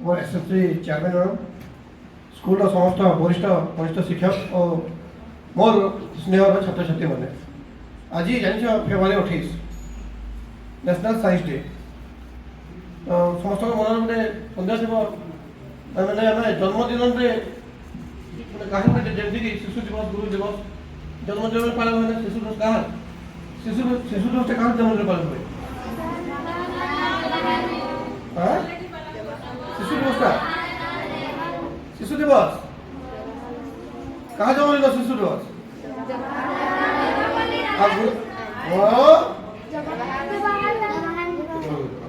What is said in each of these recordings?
मोर SSC chairman madam school समस्त वरिष्ठ वरिष्ठ शिक्षक और मोर स्नेहर छात्र छात्री मैंने आज जान फेब्रुआरी 28 नेशनल साइंस डे तो समस्त मन गोटे सन्देह थी मैंने आम जन्मदिन कहीं जमीक शिशु दिवस गुरु दिवस जन्मदिन पालन हुए शिशु दिवस क्या शिशु दिवस क्या जन्मदिन पालन हुए शिशु दिवस का शिशु दिवस कहाँ जन्मदिन शिशु दिवस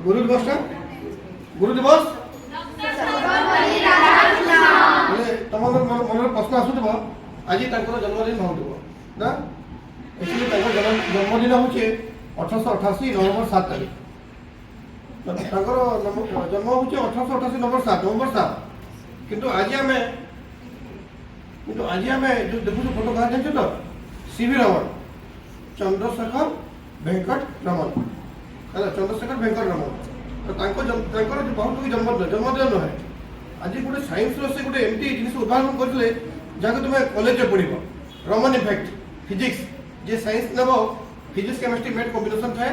गुरु दिवस का गुरु दिवस तुम मन प्रश्न आसुव आज जन्मदिन हो ना एक्चुअली जन्मदिन हूँ 1888 नवेम्बर 7 तारीख जन्म हूँ 1888 नवेम्बर 7 किंतु आज आम जो देखु फोटो कहा जान तो सीवी रमन चंद्रशेखर वेंकट रमन है चंद्रशेखर वेंकट रमन तो बहुत जन्मदिन नुहे आज गोटे सैंस से गोटे एमती जिन उद्भावन करते जहाँ तुम कॉलेज में पढ़ रमन इफेक्ट फिजिक्स जे सैंस नब फिजिक्स केमिस्ट्री मेट कॉम्बिनेशन थाए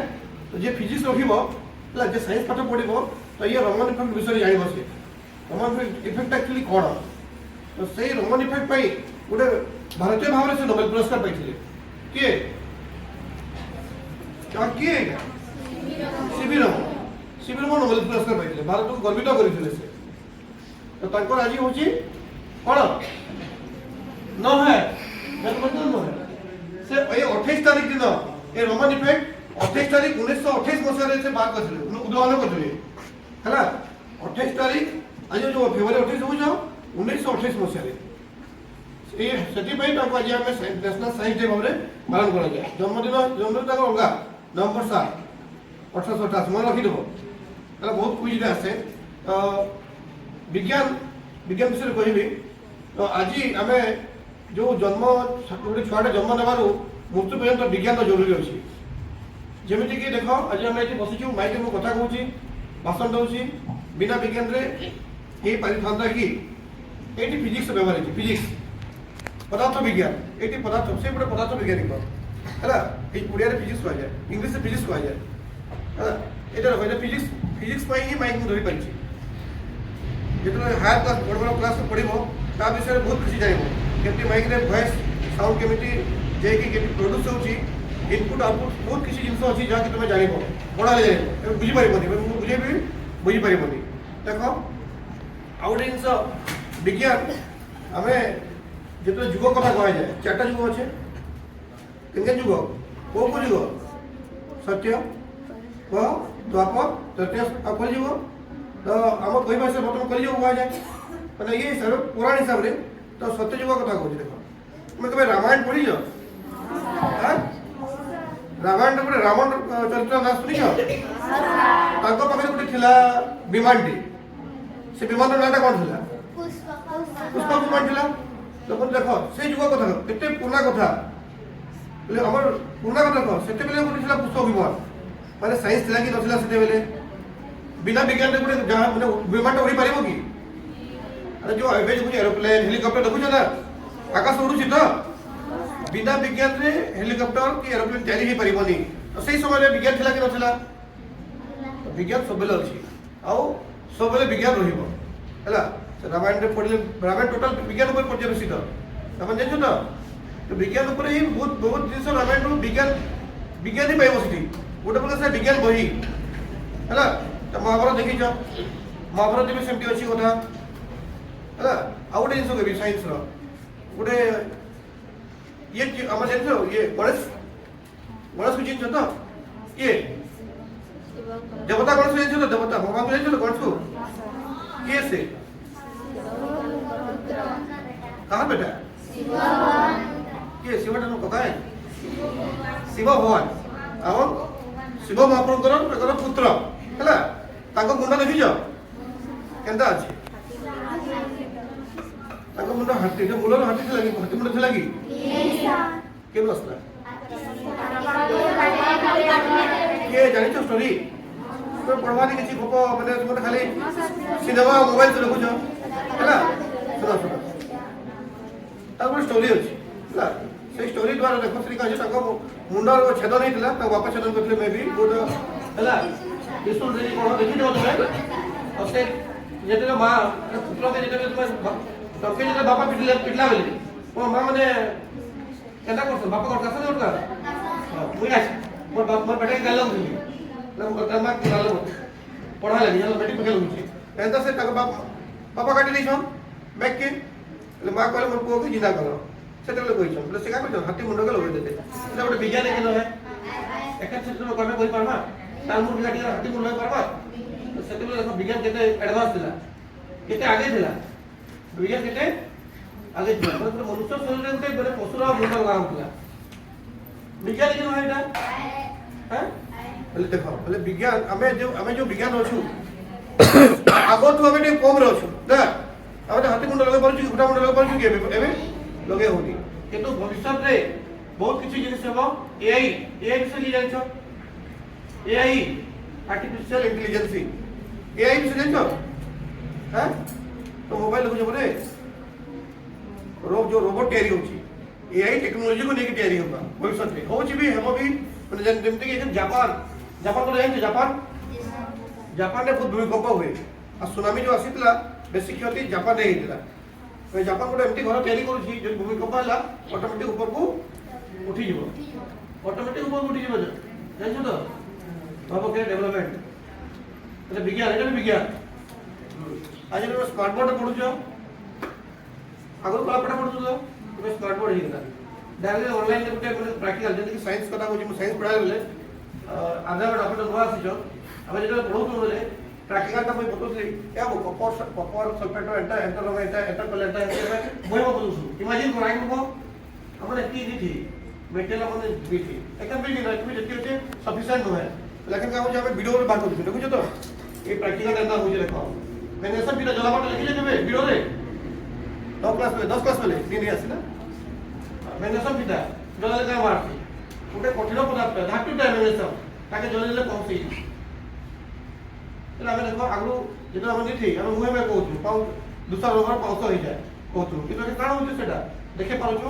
तो जे फिजिक्स रखा जे सैंस पाठ पढ़ो तो ये रमन इफेक्ट विषय जान से रमन इफेक्ट एक्चुअली कौन तो से रमन इफेक्ट गोटे भारतीय भाव से नोबेल पुरस्कार पाई किए किए सीवी रमन नोबेल पुरस्कार पाई भारत को गर्वित करते से तो आज हूँ कौन न है जन्मदिन न है से 28 तारीख दिन ये रमन इफेक्ट 28 तारीख 1928 मसीह से बात करते उद्भावन करते है 28 तारीख आज जो फेब्रुआरी 28 हूँ 1928 मसीह आज आम नेशनल साइंस डे भाव में पालन कराए जन्मदिन अलगा नवेम्बर 7 1888 मन रखिदेव बहुत क्विज आसे विज्ञान विषय कहबी तो आज आम जो जन्म गोटे छुआटे जन्म नेबार मृत्यु पर्यंत विज्ञान जरूरी अच्छी जमीक देख आज आम ये बसीचु माइक में कथा कहूँ भाषण दूसरी बिना विज्ञान हो पारि था कि ये फिजिक्स व्यवहार है फिजिक्स पदार्थ विज्ञान ये पदार्थ से गोटे पदार्थ वैज्ञानिक है ओडिया फिजिक्स कह जाए इंग्लीश फिजिक्स कह जाए है ये फिजिक्स फिजिक्स ही माइक में धरी पारी जो हायर क्लास बड़ बड़ क्लास पढ़ो ता विषय में बहुत किसी जान केमती माइक रे वॉइस साउंड केमी जाकि प्रोड्यूस होची इनपुट आउटपुट बहुत किसी जिन अच्छी जहाँ कि तुम जान बड़ा जान बुझीपार बुझेबी बुझीपार देख आउ गए जिन विज्ञान आम जो जुग कथा कह जाए 4टा जुग अच्छे के जुग कौ जुग सत्य द्वापर तृतीय कल जुग तो आम कह भाषा बर्तमान कल जुग कह जाए मैंने ये हिसाब से पुराण हिसाब से तो सत्य जुग कथा कहूँ देख तुम कभी रामायण पढ़ी रामायण गोटे रावण चरित्र ना शुणी पाखे गोटे विमान टी से विमान नाटा कौन था पुष्पक विमान था तो देख से जुग कथा केते पुराना कथा आम पुराना कथा कह से गोटे पुष्पक विमान माने साइंस थी कि ना से बिना विज्ञान गोटे जहाँ मैंने विमान उड़ी पार कि अरे जो एवं एरोप्लेन हेलिकप्टर देखुच ना आकाश उड़ू तो बिना विज्ञान रे हेलिकप्टर कि एरोप्लेन तैयारी हो पारनी तो से समय विज्ञान थिला कि नथिला विज्ञान सब बेले अच्छी आउ सब बेले विज्ञान रहा रामायण रे पढ़ले रामायण टोटाल विज्ञान पर पर्यवेसित आप जान तो विज्ञान उपर ही बहुत बहुत जिन रामायण विज्ञान विज्ञान ही पाइब से गोटे प्रकार से विज्ञान बही है तो महाभारत देखीच महाभारत भी सेमती अच्छी कथा है आउ गोटे जिन कह सैंस गोटे ये आम जान ये गणेश गणेश को चिन्ह तो ये देवता गणेश जान तो देवता भगवान को जान गणेश को किए से कहाँ बेटा किए शिव कथा है शिव भगवान और शिव महाप्रभुर पुत्र है मुंड देखीच केन्ता अच्छे मुंड हाथी मूल हाथी थी हाथी मुंड थी कि केन आसला किए जान स्टोरी তুমি পড়বানি কিছু গপ মানে তুমি খালি সিনেমা মোবাইল তো দেখুছ ହେଲା ଶୁଣ ଶୁଣ ତାପରେ ଷ୍ଟୋରି ଅଛି ହେଲା ସେଇ ଷ୍ଟୋରି ଦ୍ୱାରା ଦେଖ ଶ୍ରୀ କହିଛି ତାଙ୍କ ମୁଣ୍ଡର ଛେଦନ ହେଇଥିଲା ତାଙ୍କ ବାପା ଛେଦନ କରିଥିଲେ ମେ ବି ଗୋଟେ ହେଲା ବିଷ୍ଣୁ ଦେବୀ କ'ଣ ଦେଖିଥିବ ତୁମେ ଆଉ ସେ ଯେତେବେଳେ ମା ପୁତ୍ରକେ ଯେତେବେଳେ ତୁମେ ତମକେ ଯେତେବେଳେ ବାପା ପିଟିଲା ବେଲେ ମୋ ମା ମାନେ କେନ୍ତା କରୁଛ ବାପା କ'ଣ କାଶ କରୁଥିଲା ମୁଇଁ ଆସି ମୋର ବେଟାକେ ଗାଲ ଲାଗୁଥିଲି ତାର ମା ଗାଲ ପଢ଼ା ଲାଗି ମେଟ୍ରିକ୍ ପକେଇ ଲାଗୁଛି ଏନ୍ତା ସେ ତାଙ୍କ ବାପା କାଟି ଦେଇଛନ୍ ବ୍ୟାଗକେ ହେଲେ ମା କହିଲେ ମୋର ପୁଅକୁ ଜିନ୍ଦା କର ସେତେବେଳେ କହିଛନ୍ ବୋଲେ ସେ କାଁ କହିଛନ୍ ହାତୀ ମୁଣ୍ଡକେ ଲଗେଇ ଦେତେ ସେଟା ଗୋଟେ ବିଜ୍ଞାନ କି ନୁହେଁ ଏକା କ୍ଷେତ୍ରରେ କର୍ମେ କରିପାରମା ତାର ମୁଣ୍ଡ କାଟିକି ହାତୀ ମୁଣ୍ଡ ଲଗେଇ ପାରବା ସେତେବେଳେ ଦେଖ ବିଜ୍ଞାନ କେତେ ଆଡଭାନ୍ସ ଥିଲା କେତେ ଆଗେ ଥିଲା ବିଜ୍ଞାନ କେତେ ଆଗେ ଥିଲା ମନୁଷ୍ୟ ଶରୀରରେ ଗୋଟେ ମାନେ ପଶୁର ମୁଣ୍ଡ ଲଗା ହଉଥିଲା ବିଜ୍ଞାନ କି ନୁହେଁ ଏଇଟା হ্যাঁ বলে দেখো বলে বিজ্ঞান আমি যে বিজ্ঞান অছু আগতু আমি টিকে কম অছু দেখ আমি হাতি মুন্ড লগাই পারছু কি গোটা মুন্ড লগাই পারছু কি এবে লগাই হউনি কিন্তু ভবিষ্যতে বহুত কিছু জিনিস হবো এআই বিষয়ে কি জানছো এআই আর্টিফিশিয়াল ইন্টেলিজেন্স এআই বিষয়ে জানছো হ্যাঁ তো মোবাইল দেখুছ বলে रोबोट तैयारी होची एआई टेक्नोलॉजी को लेके तैयारी होगा भविष्य में होची भी हम भी মানে যেমতি কি জাপান তো জানেন জাপানে বহুত ভূমিকম্প हुए আর সুনামি जो আসিতলা বেশি ক্ষতি জাপানে ହେଇଥିଲା ওই জাপান কোটা এমতি ঘর তৈরি করছি যদি ভূমিকম্প হলা অটোমেটিক উপরকু উঠি যাব অটোমেটিক উপরকু উঠি যাব জানেন তো ভাবো কে ডেভেলপমেন্ট এটা বিজ্ঞান আজ তুমি স্মার্ট বোর্ড পড়ুছো আগর কলাপটা পড়ুছো তুমি স্মার্ট বোর্ড ହେଇଗଲା डायरेक्ट ऑनलाइन ले गुटे মানে প্র্যাকটিক্যাল যেতে কি সায়েন্স কথা কইছি সায়েন্স পড়াই বলে আধা ঘন্টা আপনি নয়া আসিছো আমি যেটা পড়াউতো বলে প্র্যাকটিক্যালটা মই বতুছি क्या वो कपर सल्फेट एंटर लगा एंटर कर लेता है মই বতুছি ইমাজিন করাই को আমরা কি দিছি মেটেরিয়াল আমাদের দিছি একটা বিল্ডিং না তুমি যেতে হচ্ছে সাফিসিয়েন্ট নয় लेकिन का हो जावे वीडियो रे बात করছি দেখুছো তো এই প্র্যাকটিক্যাল এন্ড হইছে দেখো मैंने सब बिना जलाबाट लिखि देबे वीडियो रे 10 क्लास में नहीं आसी ना ম্যাগনেসিয়াম কিটা জলের গায়ে মারছে ওটা কঠিন পদার্থ ধাতুটা ম্যাগনেসিয়াম তাকে জলেলে পৌঁছে তাহলে আমি দেখো আগু যেটা আমি ঠিক আমি মুহে মে কହୁଛୁ পাউ দুসরা রোগর পাউছ হই যায় কହୁଛୁ কিন্তু এটা কারণ হচ্ছে সেটা দেখে পারছো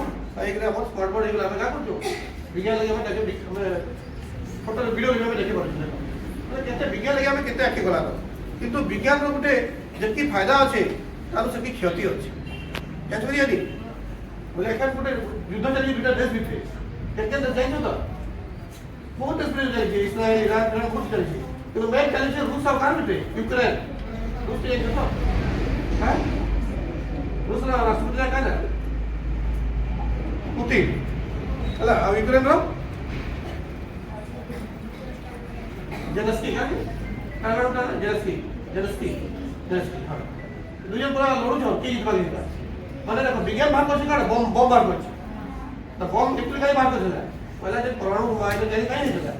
এইগুলা আমার স্মার্ট বোর্ড এগুলা আমি কা করছো বিজ্ঞান লাগি আমি দেখে আমি ফটো ভিডিও আমি দেখে পারছো মানে কেতে বিজ্ঞান লাগি আমি কেতে আকি গলা কিন্তু বিজ্ঞানর গুটে যেকি ফায়দা আছে তার সেকি ক্ষতি আছে জানছো কি बोले एखान गोटे युद्ध चली दुटा देश भितर केते देश जाइछो तो बहुत देश भितर जाइछे इस्राएल इरान बहुत चलिछे কিন্তু মেন चलिछे रूस और कार भितर यूक्रेन रूस जाइछो तो हां रूस रा राष्ट्रपति का ना पुतिन हला और यूक्रेन रो जेलेंस्की का का जेलेंस्की हां दुनिया पूरा लड़ू छ के जीत पाली মানে দেখো বিজ্ঞান ভাগ করছে কার বম বার করছে তো বম একটু কাই বার করছে না পয়লা যে পরমাণু মাইনে জানি কাই नहीं था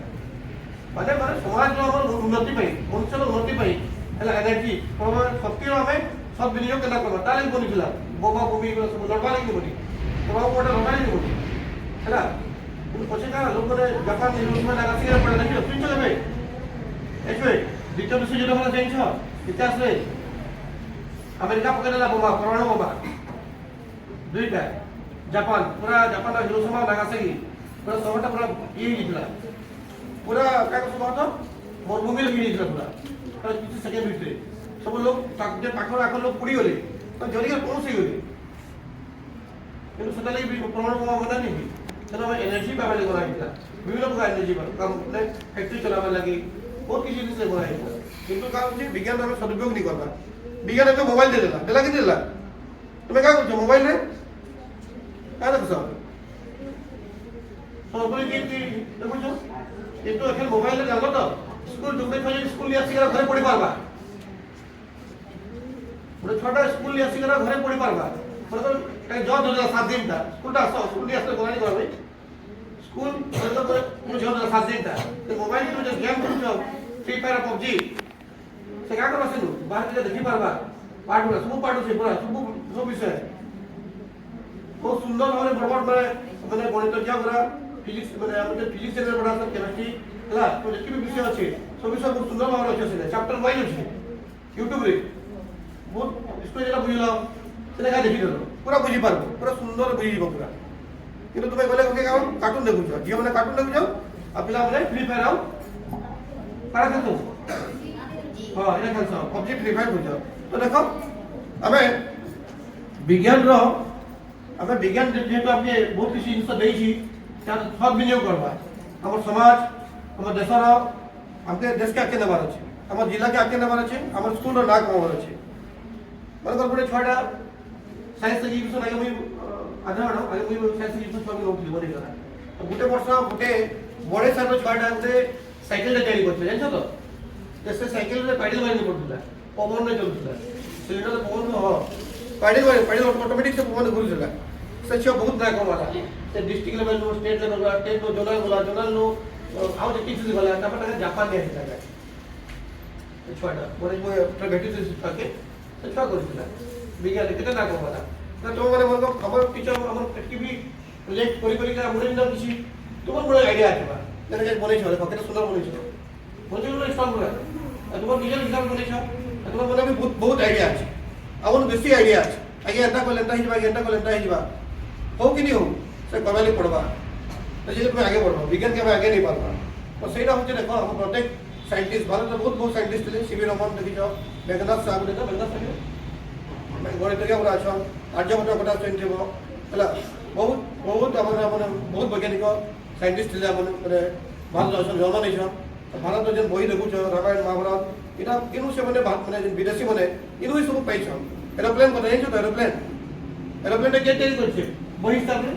মানে সমাজ আমার উন্নতি পাই মনুষ্যর উন্নতি পাই হলা এনার্জি পরমাণু শক্তি আমি সব বিনিয়োগ কেনা করব তাহলে বনিছিল বোমা বমি গুলো সব লড়বা লাগি বনি পরমাণু কোটা লড়বা লাগি বনি হলা কিন্তু পছে কার লোকরে জাপান নিউজমে লাগাছি পড়ে দেখি তুই চলবে এসবে দ্বিতীয় বিশ্বযুদ্ধ হলো জানিছ ইতিহাসে আমেরিকা পকেলা বোমা পরমাণু বোমা দুইটা জাপান পুরা জাপানটা হিরোশিমা নাগাসাকি পুরা শহরটা পুরা ইয়ে গিয়েছিল পুরা কাকে শহর তো মরুভূমি লাগি গিয়েছিল পুরা কিছু সেকেন্ড ভিতরে সব লোক যে পাখর আখর লোক পুড়ি গলে জলিয়ে পৌঁছে গলে কিন্তু সেটা লাগি প্রমাণ বোমা বনা নেই সেটা আমি এনার্জি ব্যবহার করা হয়েছিল বিভিন্ন প্রকার এনার্জি মানে ফ্যাক্টরি চলাবার লাগি বহুত কিছু জিনিস করা হয়েছিল কিন্তু কারণ হচ্ছে বিজ্ঞান আমি সদুপয়োগ नहीं करना বিজ্ঞান একটা মোবাইল দিয়ে দেলা কি দেলা তুমি কা করছো মোবাইল রে क्या देखो सबरी की देखो কিন্তু এখন মোবাইলে জানো তো স্কুল তুমি খালি স্কুল নিয়ে আসি ঘরে পড়ি পারবা পুরো ছোটা স্কুল নিয়ে আসি ঘরে পড়ি পারবা মানে তো এই জব ধরে 7 দিনটা স্কুলটা আসো স্কুল নিয়ে আসলে কোনানি করবে স্কুল মানে তো পুরো জব ধরে 7 দিনটা তো মোবাইল তুমি যে গেম খেলছো ফ্রি ফায়ার পাবজি সে কা করবা সেনু বাহার থেকে দেখি পারবা পাঠগুলো সব পাঠছে পুরো সব বিষয় बहुत सुंदर भाव बड़ बड़ मैं मैंने गणित क्या करा फिजिक्स मैंने फिजिक्स पढ़ा केमिस्ट्री ହେଲା ତ ଯେତିକି ବି ବିଷୟ ଅଛି ସବୁ ବିଷୟ ବହୁତ ସୁନ୍ଦର ଭାବରେ ଅଛି ସେଟା ଚାପ୍ଟର ୱାଇଜ୍ ଅଛି ୟୁଟ୍ୟୁବ ରେ ବହୁତ ସ୍କୁଲ ଯେଟା ବୁଝିଲ ସେଟା ଏକା ଦେଖିଦେଲ ପୁରା ବୁଝିପାରିବ ପୁରା ସୁନ୍ଦର ବୁଝିଯିବ ପୁରା କିନ୍ତୁ ତୁମେ ଗଲେ ଓକେ କାମ କାର୍ଟୁନ ଦେଖୁଛ ଝିଅ ମାନେ କାର୍ଟୁନ ଦେଖୁଛ ଆଉ ପିଲାମାନେ ଫ୍ରି ଫାୟାର ଆଉ କାଣା ଖେଳୁଛ ହଁ ଏଇଟା ଖେଳୁଛ ପବଜି ଫ୍ରି ଫାୟାର ବୁଝ ତ ଦେଖ ଆମେ ବିଜ୍ଞାନର ଆମେ ବିଜ୍ଞାନ ଯେହେତୁ ଆମେ ବହୁତ କିଛି ଜିନିଷ ଦେଇଛି ତାର ସଦବିନିయోଗ କରିବା ଆମ ସମାଜ ଆମ ଦେଶର ଆମକେ ଦେଶକେ ଆଗକେ ନେବାର ଅଛି ଆମ ଜିଲ୍ଲାକେ ଆଗକେ ନେବାର ଅଛି ଆମ ସ୍କୁଲର ନାଁ କମାବାର ଅଛି ମନେକର ଗୋଟେ ଛୁଆଟା ସାଇନ୍ସ ଏଜୁକେସନ୍ ଆগে ମୁଇଁ ଆଧାରଣ ଆগে ମୁଇଁ ସାଇନ୍ସ ଏଜୁକେସନ୍ ଛୁଆକୁ ନେଉଥିଲି ବନେଇ କଲା ଗୋଟେ ବର୍ଷ ଗୋଟେ ବଡ଼େ ସାର ଛୁଆଟା ଗୋଟେ ସାଇକେଲଟା ତିଆରି କରିଥିଲେ ଜାଣିଛ ତ ସେ ସାଇକେଲରେ ପାଇଡଲ ମାରିକି ପଡ଼ୁଥିଲା ପବନରେ ଚାଲୁଥିଲା ସିଲିଣ୍ଡର ପବନ ହଁ ପାଇଡଲ ଅଟୋମେଟିକ୍ ସେ ପବନ ଘୁରୁଥିଲା ସେ ଛୁଆ ବହୁତ ନାଁ କମାଲା ସେ ଡିଷ୍ଟ୍ରିକ୍ଟ ଲେଭେଲରୁ ଷ୍ଟେଟ୍ ଲେଭେଲ ଗଲା ଷ୍ଟେଟ୍ରୁ ଜୋନାଲ ଗଲା ଜୋନାଲରୁ ଆଉ ଯେତିକି ଗଲା ତାପରେ ତାকে ଜାପାନ ନିଆଯାଇଥିଲା ସେ ଛୁଆଟା ମୋର ମୁଁ ଭେଟିଥିଲି ସେ ଛୁଆକେ ସେ ଛୁଆ କରିଥିଲା ବିଜ୍ଞାନ କେତେ ନାଁ କମାଲା ନା ତୁମମାନେ ମୋର ଆମର ଟିଚର ଆମର ଏଠି ବି ପ୍ରୋଜେକ୍ଟ କରିକା ଆମର କିଛି তোমার মনে আইডিয়া আছে বা যেটা বলেছ দেখো কেন সুন্দর বলেছ বলছিল স্ট্রং করে তোমার নিজের হিসাব বলেছ তোমার মনে আমি বহুত আইডিয়া আছে আমার বেশি আইডিয়া আছে আগে এটা করলে এটা হিসবা এটা করলে এটা হিসবা হোক কি নি হোক সে কমালি পড়বা তো যদি তুমি আগে পড়বা বিজ্ঞান কে আগে नहीं পারবা তো সেইটা হচ্ছে দেখো আমার প্রত্যেক সাইন্টিস্ট ভারতের বহুত সাইন্টিস্ট ଥିଲେ সিবি রমন দেখিছ মেঘনাথ সাহু দেখো মেঘনাথ সাহু গণিতজ্ঞ পুরা আছ আর্যভট্ট কথা চিন্তিব ହେଲା ବହୁତ ଆମର ବହୁତ ବୈଜ୍ଞାନିକ ସାଇଣ୍ଟିଷ୍ଟ ଥିଲେ ଆମର ମାନେ ଭାରତ ଅଛନ୍ ଜନ୍ମ ନେଇଛନ୍ ଭାରତ ଯେନ୍ ବହି ଦେଖୁଛ ରାମାୟଣ ମହାଭାରତ ଏଇଟା ଇନୁ ସେମାନେ ମାନେ ଯେନ୍ ବିଦେଶୀ ମାନେ ଇନୁ ହିଁ ସବୁ ପାଇଛନ୍ ଏରୋପ୍ଲେନ୍ କଥା ଜାଣିଛ ତ ଏରୋପ୍ଲେନ୍ଟା କିଏ ତିଆରି କରିছে ବହି ହିସାବରେ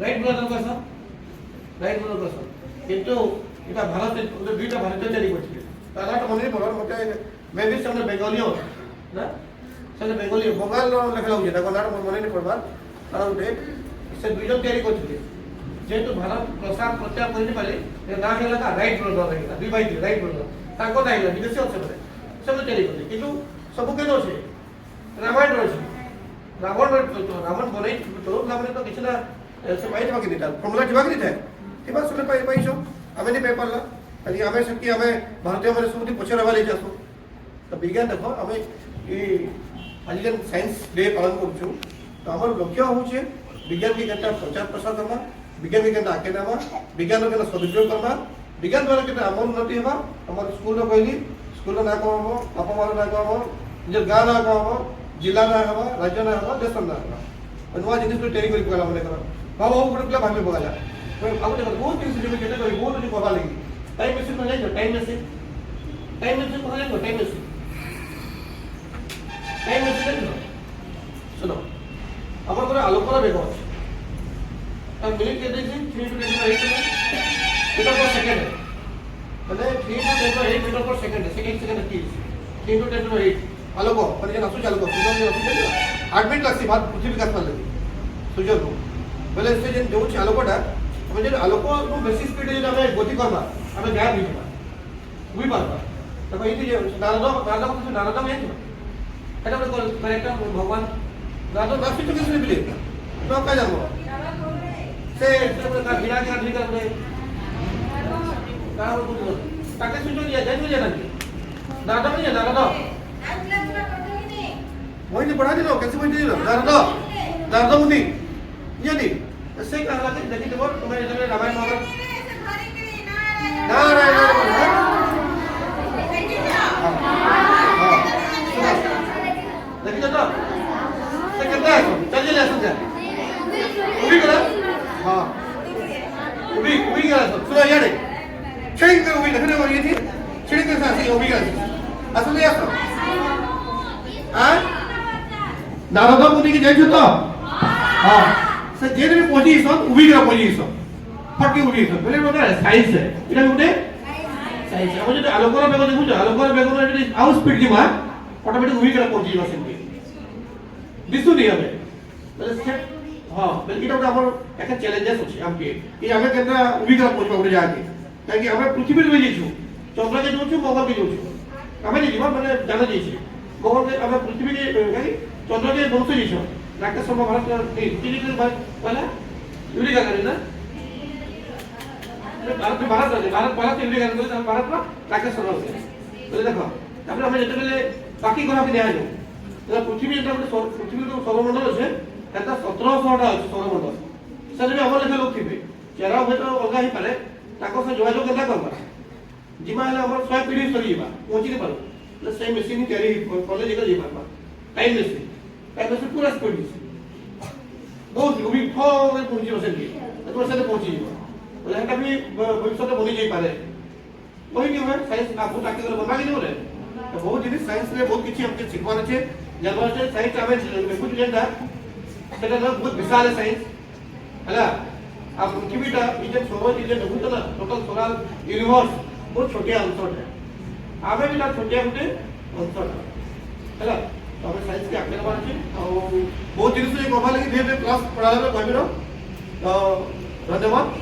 ରାଇଟ୍ ବ୍ରଦର କସନ୍ କିନ୍ତୁ এটা ଭାରତ ଦୁଇଟା ଭାରତୀୟ ତିଆରି କରିଥିଲେ ତା ନାଁଟା ମନେ ପଡ଼ର ମୋତେ ମେ ବି ସେମାନେ ବେଙ୍ଗଲୀ ନା ସେ ବେଙ୍ଗଲୀ ବଙ୍ଗାଲର ଲେଖା ଲାଗୁଛି ତାଙ୍କ ନାଁଟା ମୋର ମନେ ପଡ଼ବା ଆଉ ଗୋଟେ ସେ ଦୁଇ ଜଣ ତିଆରି କରିଥିଲେ ଯେହେତୁ ଭାରତ ପ୍ରସାର ପ୍ରଚାର କରିପାରେ ନାଁ ହେଲା କା ରାଇଟ୍ ବ୍ରଦର ହେଇଗଲା ଦୁଇ ଭାଇ ଥିଲେ ରାଇଟ୍ ବ୍ରଦର ତାଙ୍କ ନାଁ ହେଇଗଲା ବିଦେଶୀ ଅଛି ସେମାନେ ତିଆରି କରିଥିଲେ କିନ୍ତୁ ସବୁ କେନ ଅଛି ରାମାୟଣର ଅଛି ରାବଣ ବନେଇ ଚଳଉଥିଲା ମାନେ ତ କିଛି ନା ସେ ପାଇଥିବା କି ଦିଟା ଫର୍ମୁଲା ଥିବା କି ଦିଟା ଥିବା ସେମାନେ ପାଇଛ ଆମେ ନି ପାଇପାରିଲା ଖାଲି ଆମେ ସେଠି ଆମେ ଭାରତୀୟ ମାନେ ସବୁ ପଛରେ ରହିବା ଲାଗି ଆସୁ ତ ବିଜ୍ଞାନ ଦେଖ ଆମେ आज जेन साइंस डे पालन करूँ तो आम लक्ष्य हूँ विज्ञान के केनता प्रचार प्रसार करवा विज्ञान के केनता आगे नवा विज्ञान के सदुपयोग करवा विज्ञान द्वारा के आम उन्नति होगा आम स्कूल कहली स्कूल ना कम हम बापा मार ना कम हम निज गाँ ना कम हम जिला ना हम राज्य ना हम देश ना हम नुआ जिन ट्रेनिंग कर पकाला मन कर भाव गोटे पिला भाव पकाला आउ गोटे बहुत जिन बहुत अच्छी पढ़ा लगी टाइम मेसिन कह जाए टाइम मेसिन कह जाए टाइम मेसिन टाइम मेसिन सुनो আমার করে আলোকর বেগ আছে আর মিনিট কে দিয়েছি 3 to 10 মিটার পার সেকেন্ড মানে 3 to 10 metre per second second কি 3 to 10 আলোক মানে যে আসু আলোক সূর্য আসু 8 মিনিট লাগছে ভাত পৃথিবী কাছ পালে সূর্য কো বলে সে যে যোছ আলোকটা আমি যে আলোক কো বেশি স্পিডে যদি আমি গতি করবা আমি গায়ব হই যাবা বুঝি পারবা দেখো এই যে নারদ মেন এটা কারেক্ট ভগবান दादो नास्ति तो किसने मिले तो क्या जानो से का गिरा के आदमी का बोले का बोल ताके सुनो दिया जान मुझे ना दादा मुझे दादा वही ने पढ़ा दिलो कैसे वही दिलो दादा मुनी ये दी से कहा लगे देखी तो तुम्हें जब रामायण महाभारत देखी तो कितना है चलिए ले समझा उभी करा हां उभी करा सुनो यार छेड़ के उभी देखने वाली थी छेड़ के साथ उभी करा असल में ऐसा हां दादा मुनि की जाइছো तो हां से जेने में पोजीशन उभी करा पोजीशन फटके उभी करा बोले बोले साइंस है এটা কোটে সাইন্স আমি যদি আলোকর বেগ দেখুছো আলোকর বেগ যদি আউ স্পিড দিবা অটোমেটিক উभी করা পোজিশন दिसुनी हमें बोले सेट हां बोले इटा हमर एक चैलेंजेस अछि हमके कि हमें केना उभी करा पहुंचबा उठे जाके ताकि हमें पृथ्वी में जेछु चंद्र के जोछु मंगल के जोछु हमें जीवा माने जाना जेछि मंगल के हमें पृथ्वी के कहि चंद्र के बहुत जेछु राकेश शर्मा भारत के तीन वाला यूरी का करी ना ଭାରତ ଭାରତ ଅଛି ଭାରତ ଭାରତ ଇଣ୍ଡିଆ କଲେ ଭାରତର ରାକେଶ ଶର୍ମା ଅଛି ବୁଝିଲେ ଦେଖ ତାପରେ ଆମେ ଯେତେବେଳେ ବାକି ଗ୍ରହକୁ ନିଆଯିବ ତେବେ ପୃଥିବୀ ଯେଟା ଗୋଟେ ପୃଥିବୀର ସୌରମଣ୍ଡଳ ଅଛି ସେଟା 1700ଟା ଅଛି ସୌରମଣ୍ଡଳ ସେଟା ବି ଆମର ଲେଖା ଲୋକ ଥିବେ ଚେରା ହୁଏତ ଅଲଗା ହେଇପାରେ ତାଙ୍କ ସହ ଯୋଗାଯୋଗ କେନ୍ତା କରିବା ଯିବା ହେଲେ ଆମର 100 ପିଢ଼ି ସରିଯିବା ପହଞ୍ଚି ପାରୁ ସେଇ ମେସିନ୍ ତିଆରି କଲେ ଯେଟା ଯାଇପାରବା ଟାଇମ୍ ମେସିନ୍ ପୁରା ସ୍ପିଡ୍ ବହୁତ ବି ପହଞ୍ଚିବ ସେଠି ସେଠି ପହଞ୍ଚିଯିବ ବୋଲେ ସେଟା ବି ଭବିଷ୍ୟତ ବନି ଯାଇପାରେ କହିକି ହୁଏ ସାଇନ୍ସ आपको ताकि कर बना के बोले बहुत जिनिस साइंस रे बहुत किछि हमके सिखवार छै जानवर छै साइंस आवे देखु जेंदा सेटा बहुत विशाल है साइंस हला आप पृथ्वीटा इजे सौर इजे देखु ना टोटल सोलर यूनिवर्स बहुत छोटे अंश है आवे भी ना छोटे छोटे अंश हला तो हमें साइंस के आगे बार छै और बहुत जिनिस ये कहबा लगी धीरे धीरे क्लास पढ़ाले कहबिरो तो धन्यवाद।